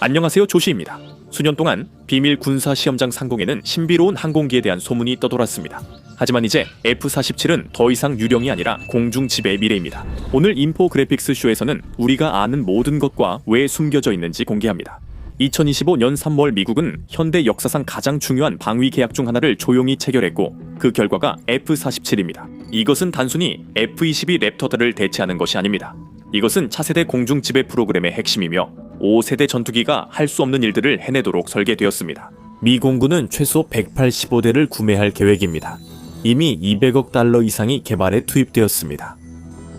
안녕하세요, 조시입니다. 수년 동안 비밀 군사 시험장 상공에는 신비로운 항공기에 대한 소문이 떠돌았습니다. 하지만 이제 F-47은 더 이상 유령이 아니라 공중 지배의 미래입니다. 오늘 인포그래픽스 쇼에서는 우리가 아는 모든 것과 왜 숨겨져 있는지 공개합니다. 2025년 3월 미국은 현대 역사상 가장 중요한 방위 계약 중 하나를 조용히 체결했고 그 결과가 F-47입니다. 이것은 단순히 F-22 랩터들을 대체하는 것이 아닙니다. 이것은 차세대 공중 지배 프로그램의 핵심이며 5세대 전투기가 할 수 없는 일들을 해내도록 설계되었습니다. 미 공군은 최소 185대를 구매할 계획입니다. 이미 200억 달러 이상이 개발에 투입되었습니다.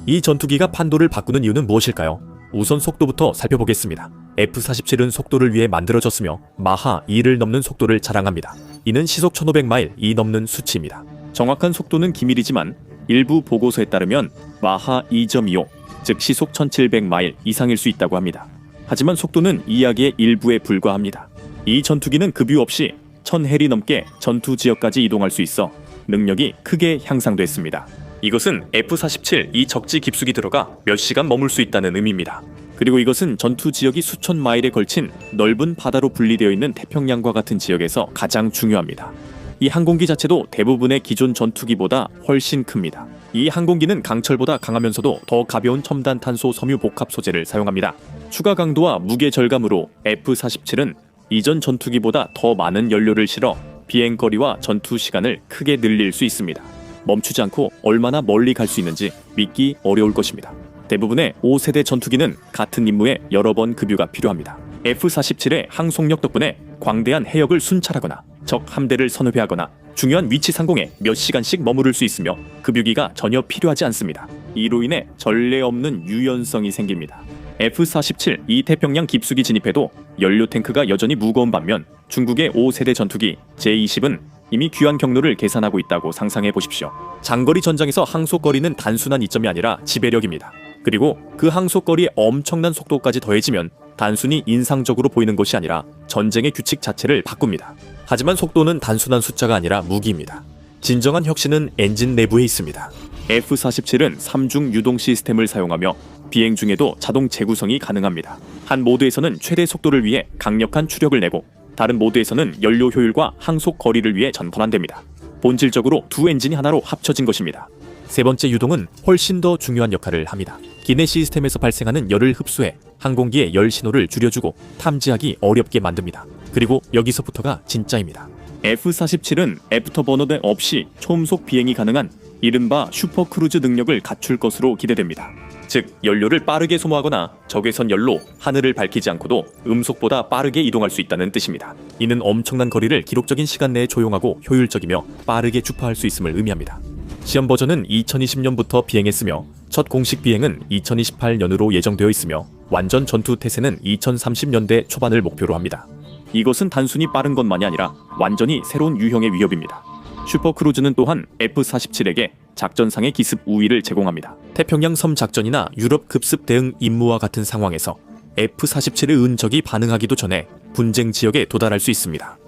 이 전투기가 판도를 바꾸는 이유는 무엇일까요? 우선 속도부터 살펴보겠습니다. F-47은 속도를 위해 만들어졌으며 마하 2를 넘는 속도를 자랑합니다. 이는 시속 1500마일이 넘는 수치입니다. 정확한 속도는 기밀이지만 일부 보고서에 따르면 마하 2.25, 즉 시속 1700마일 이상일 수 있다고 합니다. 하지만 속도는 이야기의 일부에 불과합니다. 이 전투기는 급유 없이 1000헬이 넘게 전투 지역까지 이동할 수 있어 능력이 크게 향상됐습니다. 이것은 F-47 이 적지 깊숙이 들어가 몇 시간 머물 수 있다는 의미입니다. 그리고 이것은 전투 지역이 수천 마일에 걸친 넓은 바다로 분리되어 있는 태평양과 같은 지역에서 가장 중요합니다. 이 항공기 자체도 대부분의 기존 전투기보다 훨씬 큽니다. 이 항공기는 강철보다 강하면서도 더 가벼운 첨단 탄소 섬유 복합 소재를 사용합니다. 추가 강도와 무게 절감으로 F-47은 이전 전투기보다 더 많은 연료를 실어 비행거리와 전투 시간을 크게 늘릴 수 있습니다. 멈추지 않고 얼마나 멀리 갈 수 있는지 믿기 어려울 것입니다. 대부분의 5세대 전투기는 같은 임무에 여러 번 급유가 필요합니다. F-47의 항속력 덕분에 광대한 해역을 순찰하거나 적 함대를 선회하거나 중요한 위치 상공에 몇 시간씩 머무를 수 있으며 급유기가 전혀 필요하지 않습니다. 이로 인해 전례 없는 유연성이 생깁니다. F-47 이 태평양 깊숙이 진입해도 연료 탱크가 여전히 무거운 반면 중국의 5세대 전투기 J-20은 이미 귀환 경로를 계산하고 있다고 상상해 보십시오. 장거리 전장에서 항속거리는 단순한 이점이 아니라 지배력입니다. 그리고 그 항속거리에 엄청난 속도까지 더해지면 단순히 인상적으로 보이는 것이 아니라 전쟁의 규칙 자체를 바꿉니다. 하지만 속도는 단순한 숫자가 아니라 무기입니다. 진정한 혁신은 엔진 내부에 있습니다. F-47은 3중 유동 시스템을 사용하며 비행 중에도 자동 재구성이 가능합니다. 한 모드에서는 최대 속도를 위해 강력한 추력을 내고 다른 모드에서는 연료 효율과 항속 거리를 위해 전환됩니다. 본질적으로 두 엔진이 하나로 합쳐진 것입니다. 세 번째 유동은 훨씬 더 중요한 역할을 합니다. 기내 시스템에서 발생하는 열을 흡수해 항공기의 열 신호를 줄여주고 탐지하기 어렵게 만듭니다. 그리고 여기서부터가 진짜입니다. F-47은 애프터버너 없이 초음속 비행이 가능한 이른바 슈퍼크루즈 능력을 갖출 것으로 기대됩니다. 즉, 연료를 빠르게 소모하거나 적외선 열로 하늘을 밝히지 않고도 음속보다 빠르게 이동할 수 있다는 뜻입니다. 이는 엄청난 거리를 기록적인 시간 내에 조용하고 효율적이며 빠르게 주파할 수 있음을 의미합니다. 시험 버전은 2020년부터 비행했으며 첫 공식 비행은 2028년으로 예정되어 있으며 완전 전투 태세는 2030년대 초반을 목표로 합니다. 이것은 단순히 빠른 것만이 아니라 완전히 새로운 유형의 위협입니다. 슈퍼크루즈는 또한 F-47에게 작전상의 기습 우위를 제공합니다. 태평양 섬 작전이나 유럽 급습 대응 임무와 같은 상황에서 F-47의 은적이 반응하기도 전에 분쟁 지역에 도달할 수 있습니다.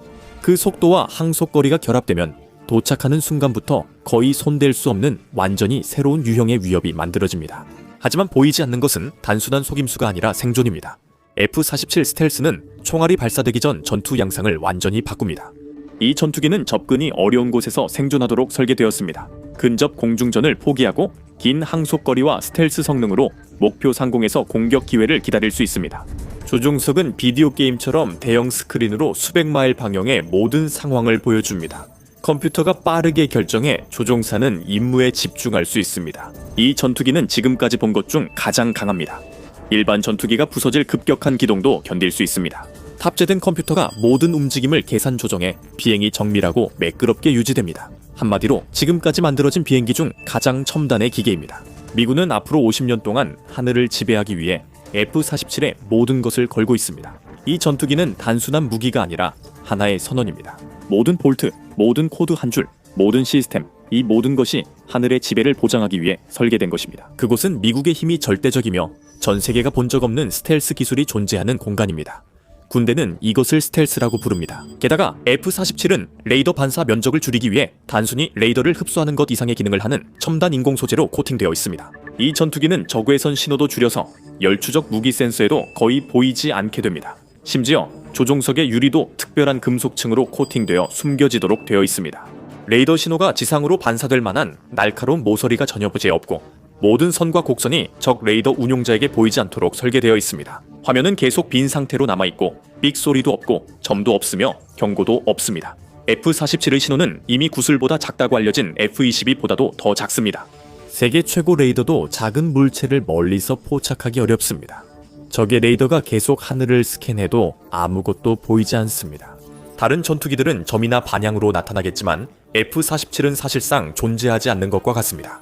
그 속도와 항속거리가 결합되면 도착하는 순간부터 거의 손댈 수 없는 완전히 새로운 유형의 위협이 만들어집니다. 하지만 보이지 않는 것은 단순한 속임수가 아니라 생존입니다. F-47 스텔스는 총알이 발사되기 전 전투 양상을 완전히 바꿉니다. 이 전투기는 접근이 어려운 곳에서 생존하도록 설계되었습니다. 근접 공중전을 포기하고 긴 항속거리와 스텔스 성능으로 목표 상공에서 공격 기회를 기다릴 수 있습니다. 조종석은 비디오 게임처럼 대형 스크린으로 수백 마일 방향의 모든 상황을 보여줍니다. 컴퓨터가 빠르게 결정해 조종사는 임무에 집중할 수 있습니다. 이 전투기는 지금까지 본 것 중 가장 강합니다. 일반 전투기가 부서질 급격한 기동도 견딜 수 있습니다. 탑재된 컴퓨터가 모든 움직임을 계산 조정해 비행이 정밀하고 매끄럽게 유지됩니다. 한마디로 지금까지 만들어진 비행기 중 가장 첨단의 기계입니다. 미군은 앞으로 50년 동안 하늘을 지배하기 위해 F-47에 모든 것을 걸고 있습니다. 이 전투기는 단순한 무기가 아니라 하나의 선언입니다. 모든 볼트, 모든 코드 한 줄, 모든 시스템, 이 모든 것이 하늘의 지배를 보장하기 위해 설계된 것입니다. 그곳은 미국의 힘이 절대적이며 전 세계가 본 적 없는 스텔스 기술이 존재하는 공간입니다. 군대는 이것을 스텔스라고 부릅니다. 게다가 F-47은 레이더 반사 면적을 줄이기 위해 단순히 레이더를 흡수하는 것 이상의 기능을 하는 첨단 인공 소재로 코팅되어 있습니다. 이 전투기는 적외선 신호도 줄여서 열추적 무기 센서에도 거의 보이지 않게 됩니다. 심지어 조종석의 유리도 특별한 금속층으로 코팅되어 숨겨지도록 되어 있습니다. 레이더 신호가 지상으로 반사될 만한 날카로운 모서리가 전혀 없고 모든 선과 곡선이 적 레이더 운용자에게 보이지 않도록 설계되어 있습니다. 화면은 계속 빈 상태로 남아있고 삑 소리도 없고 점도 없으며 경고도 없습니다. F-47의 신호는 이미 구슬보다 작다고 알려진 F-22보다도 더 작습니다. 세계 최고 레이더도 작은 물체를 멀리서 포착하기 어렵습니다. 적의 레이더가 계속 하늘을 스캔해도 아무것도 보이지 않습니다. 다른 전투기들은 점이나 반향으로 나타나겠지만 F-47은 사실상 존재하지 않는 것과 같습니다.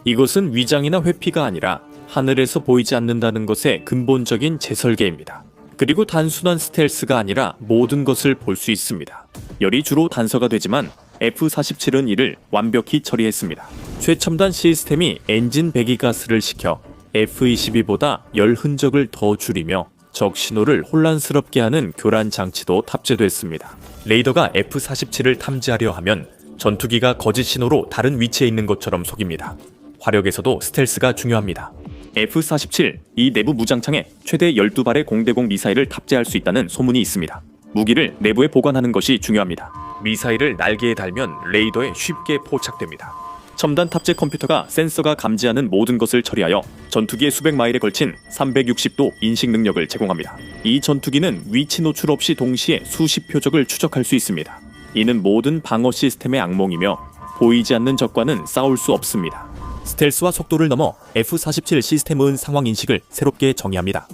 이것은 위장이나 회피가 아니라 하늘에서 보이지 않는다는 것의 근본적인 재설계입니다. 그리고 단순한 스텔스가 아니라 모든 것을 볼 수 있습니다. 열이 주로 단서가 되지만 F-47은 이를 완벽히 처리했습니다. 최첨단 시스템이 엔진 배기가스를 식혀 F-22보다 열 흔적을 더 줄이며 적 신호를 혼란스럽게 하는 교란 장치도 탑재됐습니다. 레이더가 F-47을 탐지하려 하면 전투기가 거짓 신호로 다른 위치에 있는 것처럼 속입니다. 화력에서도 스텔스가 중요합니다. F-47, 이 내부 무장창에 최대 12발의 공대공 미사일을 탑재할 수 있다는 소문이 있습니다. 무기를 내부에 보관하는 것이 중요합니다. 미사일을 날개에 달면 레이더에 쉽게 포착됩니다. 첨단 탑재 컴퓨터가 센서가 감지하는 모든 것을 처리하여 전투기의 수백 마일에 걸친 360도 인식 능력을 제공합니다. 이 전투기는 위치 노출 없이 동시에 수십 표적을 추적할 수 있습니다. 이는 모든 방어 시스템의 악몽이며 보이지 않는 적과는 싸울 수 없습니다. 스텔스와 속도를 넘어 F-47 시스템은 상황 인식을 새롭게 정의합니다.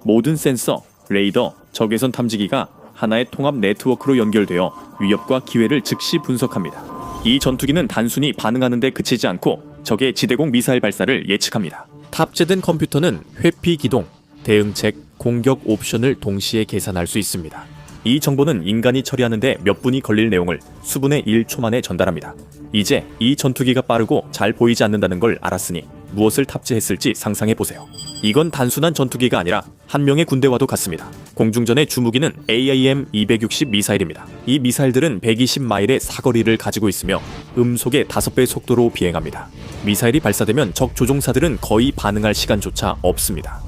모든 센서, 레이더, 적외선 탐지기가 하나의 통합 네트워크로 연결되어 위협과 기회를 즉시 분석합니다. 이 전투기는 단순히 반응하는 데 그치지 않고 적의 지대공 미사일 발사를 예측합니다. 탑재된 컴퓨터는 회피 기동, 대응책, 공격 옵션을 동시에 계산할 수 있습니다. 이 정보는 인간이 처리하는데 몇 분이 걸릴 내용을 수분의 1초 만에 전달합니다. 이제 이 전투기가 빠르고 잘 보이지 않는다는 걸 알았으니 무엇을 탑재했을지 상상해보세요. 이건 단순한 전투기가 아니라 한 명의 군대와도 같습니다. 공중전의 주무기는 AIM-260 미사일입니다. 이 미사일들은 120마일의 사거리를 가지고 있으며 음속의 5배 속도로 비행합니다. 미사일이 발사되면 적 조종사들은 거의 반응할 시간조차 없습니다.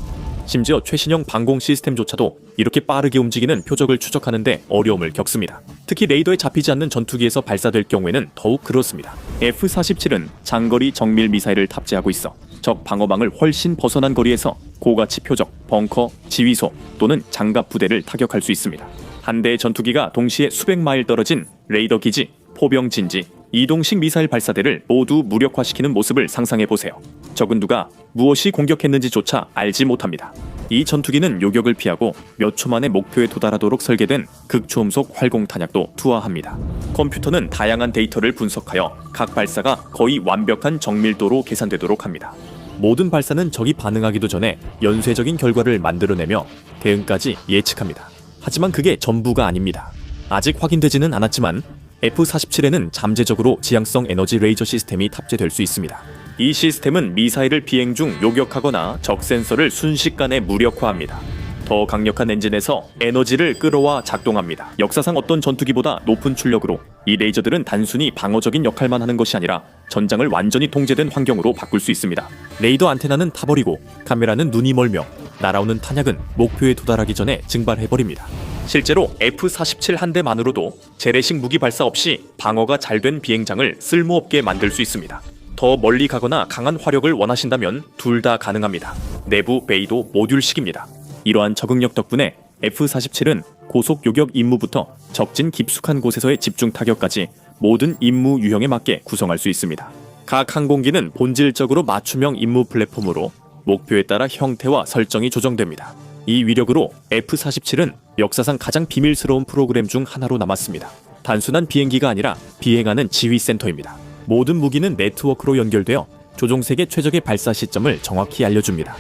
심지어 최신형 방공 시스템조차도 이렇게 빠르게 움직이는 표적을 추적하는데 어려움을 겪습니다. 특히 레이더에 잡히지 않는 전투기에서 발사될 경우에는 더욱 그렇습니다. F-47은 장거리 정밀 미사일을 탑재하고 있어 적 방어망을 훨씬 벗어난 거리에서 고가치 표적, 벙커, 지휘소 또는 장갑 부대를 타격할 수 있습니다. 한 대의 전투기가 동시에 수백 마일 떨어진 레이더 기지, 포병 진지, 이동식 미사일 발사대를 모두 무력화시키는 모습을 상상해보세요. 적은 누가 무엇이 공격했는지조차 알지 못합니다. 이 전투기는 요격을 피하고 몇 초 만에 목표에 도달하도록 설계된 극초음속 활공 탄약도 투하합니다. 컴퓨터는 다양한 데이터를 분석하여 각 발사가 거의 완벽한 정밀도로 계산되도록 합니다. 모든 발사는 적이 반응하기도 전에 연쇄적인 결과를 만들어내며 대응까지 예측합니다. 하지만 그게 전부가 아닙니다. 아직 확인되지는 않았지만 F-47에는 잠재적으로 지향성 에너지 레이저 시스템이 탑재될 수 있습니다. 이 시스템은 미사일을 비행 중 요격하거나 적 센서를 순식간에 무력화합니다. 더 강력한 엔진에서 에너지를 끌어와 작동합니다. 역사상 어떤 전투기보다 높은 출력으로 이 레이저들은 단순히 방어적인 역할만 하는 것이 아니라 전장을 완전히 통제된 환경으로 바꿀 수 있습니다. 레이더 안테나는 타버리고 카메라는 눈이 멀며 날아오는 탄약은 목표에 도달하기 전에 증발해버립니다. 실제로 F-47 한 대만으로도 재래식 무기 발사 없이 방어가 잘 된 비행장을 쓸모없게 만들 수 있습니다. 더 멀리 가거나 강한 화력을 원하신다면 둘 다 가능합니다. 내부 베이도 모듈식입니다. 이러한 적응력 덕분에 F-47은 고속 요격 임무부터 적진 깊숙한 곳에서의 집중 타격까지 모든 임무 유형에 맞게 구성할 수 있습니다. 각 항공기는 본질적으로 맞춤형 임무 플랫폼으로 목표에 따라 형태와 설정이 조정됩니다. 이 위력으로 F-47은 역사상 가장 비밀스러운 프로그램 중 하나로 남았습니다. 단순한 비행기가 아니라 비행하는 지휘센터입니다. 모든 무기는 네트워크로 연결되어 조종색의 최적의 발사 시점을 정확히 알려줍니다.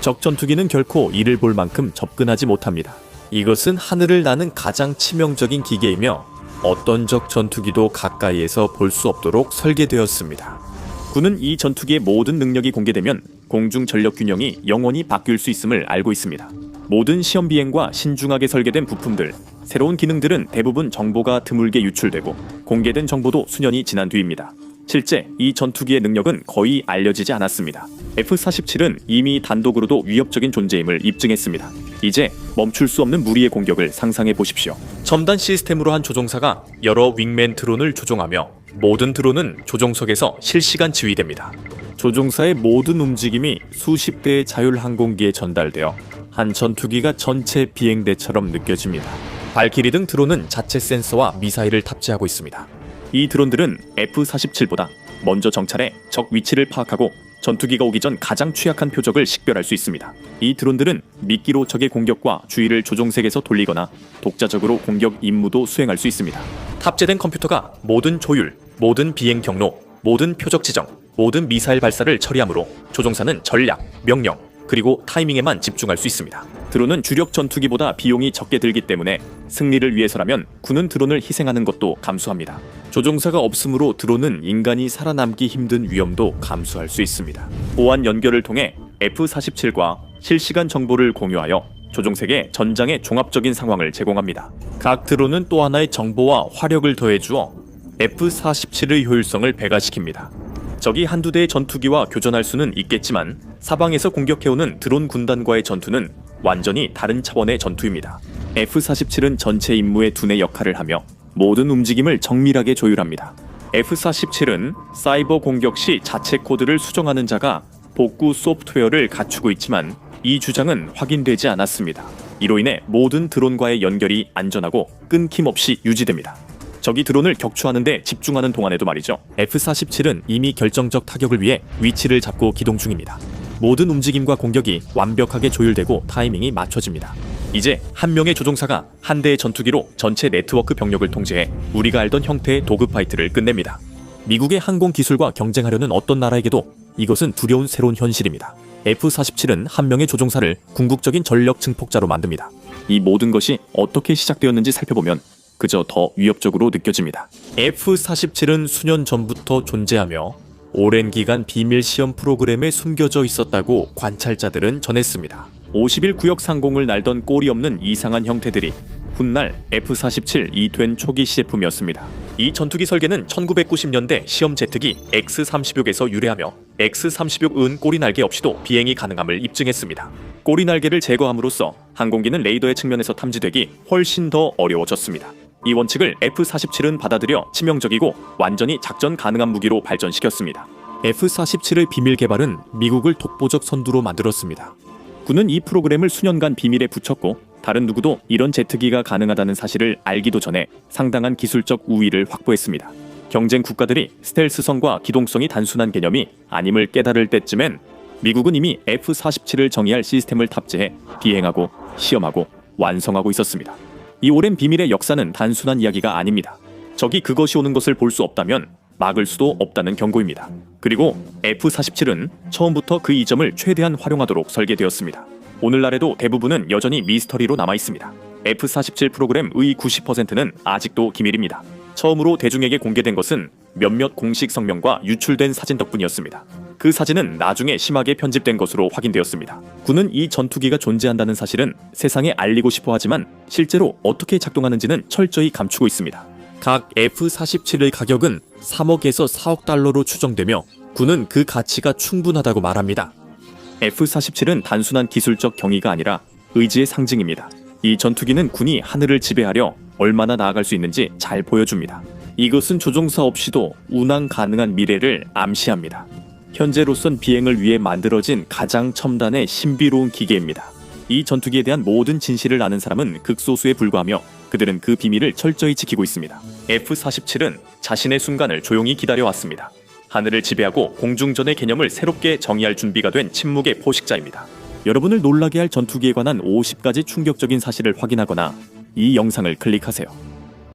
적 전투기는 결코 이를 볼 만큼 접근하지 못합니다. 이것은 하늘을 나는 가장 치명적인 기계이며 어떤 적 전투기도 가까이에서 볼 수 없도록 설계되었습니다. 군은 이 전투기의 모든 능력이 공개되면 공중 전력 균형이 영원히 바뀔 수 있음을 알고 있습니다. 모든 시험 비행과 신중하게 설계된 부품들, 새로운 기능들은 대부분 정보가 드물게 유출되고 공개된 정보도 수년이 지난 뒤입니다. 실제 이 전투기의 능력은 거의 알려지지 않았습니다. F-47은 이미 단독으로도 위협적인 존재임을 입증했습니다. 이제 멈출 수 없는 무리의 공격을 상상해 보십시오. 첨단 시스템으로 한 조종사가 여러 윙맨 드론을 조종하며 모든 드론은 조종석에서 실시간 지휘됩니다. 조종사의 모든 움직임이 수십 대의 자율항공기에 전달되어 한 전투기가 전체 비행대처럼 느껴집니다. 발키리 등 드론은 자체 센서와 미사일을 탑재하고 있습니다. 이 드론들은 F-47보다 먼저 정찰해 적 위치를 파악하고 전투기가 오기 전 가장 취약한 표적을 식별할 수 있습니다. 이 드론들은 미끼로 적의 공격과 주의를 조종색에서 돌리거나 독자적으로 공격 임무도 수행할 수 있습니다. 탑재된 컴퓨터가 모든 조율, 모든 비행 경로, 모든 표적 지정, 모든 미사일 발사를 처리하므로 조종사는 전략, 명령, 그리고 타이밍에만 집중할 수 있습니다. 드론은 주력 전투기보다 비용이 적게 들기 때문에 승리를 위해서라면 군은 드론을 희생하는 것도 감수합니다. 조종사가 없으므로 드론은 인간이 살아남기 힘든 위험도 감수할 수 있습니다. 보안 연결을 통해 F-47과 실시간 정보를 공유하여 조종색에 전장의 종합적인 상황을 제공합니다. 각 드론은 또 하나의 정보와 화력을 더해주어 F-47의 효율성을 배가시킵니다. 적이 한두 대의 전투기와 교전할 수는 있겠지만 사방에서 공격해오는 드론 군단과의 전투는 완전히 다른 차원의 전투입니다. F-47은 전체 임무의 두뇌 역할을 하며 모든 움직임을 정밀하게 조율합니다. F-47은 사이버 공격 시 자체 코드를 수정하는 자가 복구 소프트웨어를 갖추고 있지만 이 주장은 확인되지 않았습니다. 이로 인해 모든 드론과의 연결이 안전하고 끊김없이 유지됩니다. 적이 드론을 격추하는 데 집중하는 동안에도 말이죠. F-47은 이미 결정적 타격을 위해 위치를 잡고 기동 중입니다. 모든 움직임과 공격이 완벽하게 조율되고 타이밍이 맞춰집니다. 이제 한 명의 조종사가 한 대의 전투기로 전체 네트워크 병력을 통제해 우리가 알던 형태의 도그 파이트를 끝냅니다. 미국의 항공 기술과 경쟁하려는 어떤 나라에게도 이것은 두려운 새로운 현실입니다. F-47은 한 명의 조종사를 궁극적인 전력 증폭자로 만듭니다. 이 모든 것이 어떻게 시작되었는지 살펴보면 그저 더 위협적으로 느껴집니다. F-47은 수년 전부터 존재하며 오랜 기간 비밀 시험 프로그램에 숨겨져 있었다고 관찰자들은 전했습니다. 50일 구역 상공을 날던 꼴이 없는 이상한 형태들이 훗날 F-47 2된 초기 시제품이었습니다. 이 전투기 설계는 1990년대 시험 제트기 X-36에서 유래하며 X-36은 꼬리 날개 없이도 비행이 가능함을 입증했습니다. 꼬리 날개를 제거함으로써 항공기는 레이더의 측면에서 탐지되기 훨씬 더 어려워졌습니다. 이 원칙을 F-47은 받아들여 치명적이고 완전히 작전 가능한 무기로 발전시켰습니다. F-47의 비밀 개발은 미국을 독보적 선두로 만들었습니다. 군은 이 프로그램을 수년간 비밀에 붙였고 다른 누구도 이런 제트기가 가능하다는 사실을 알기도 전에 상당한 기술적 우위를 확보했습니다. 경쟁 국가들이 스텔스성과 기동성이 단순한 개념이 아님을 깨달을 때쯤엔 미국은 이미 F-47을 정의할 시스템을 탑재해 비행하고 시험하고 완성하고 있었습니다. 이 오랜 비밀의 역사는 단순한 이야기가 아닙니다. 적이 그것이 오는 것을 볼 수 없다면 막을 수도 없다는 경고입니다. 그리고 F-47은 처음부터 그 이점을 최대한 활용하도록 설계되었습니다. 오늘날에도 대부분은 여전히 미스터리로 남아있습니다. F-47 프로그램의 90%는 아직도 기밀입니다. 처음으로 대중에게 공개된 것은 몇몇 공식 성명과 유출된 사진 덕분이었습니다. 그 사진은 나중에 심하게 편집된 것으로 확인되었습니다. 군은 이 전투기가 존재한다는 사실은 세상에 알리고 싶어 하지만 실제로 어떻게 작동하는지는 철저히 감추고 있습니다. 각 F-47의 가격은 3억에서 4억 달러로 추정되며 군은 그 가치가 충분하다고 말합니다. F-47은 단순한 기술적 경이가 아니라 의지의 상징입니다. 이 전투기는 군이 하늘을 지배하려 얼마나 나아갈 수 있는지 잘 보여줍니다. 이것은 조종사 없이도 운항 가능한 미래를 암시합니다. 현재로선 비행을 위해 만들어진 가장 첨단의 신비로운 기계입니다. 이 전투기에 대한 모든 진실을 아는 사람은 극소수에 불과하며 그들은 그 비밀을 철저히 지키고 있습니다. F-47은 자신의 순간을 조용히 기다려왔습니다. 하늘을 지배하고 공중전의 개념을 새롭게 정의할 준비가 된 침묵의 포식자입니다. 여러분을 놀라게 할 전투기에 관한 50가지 충격적인 사실을 확인하거나 이 영상을 클릭하세요.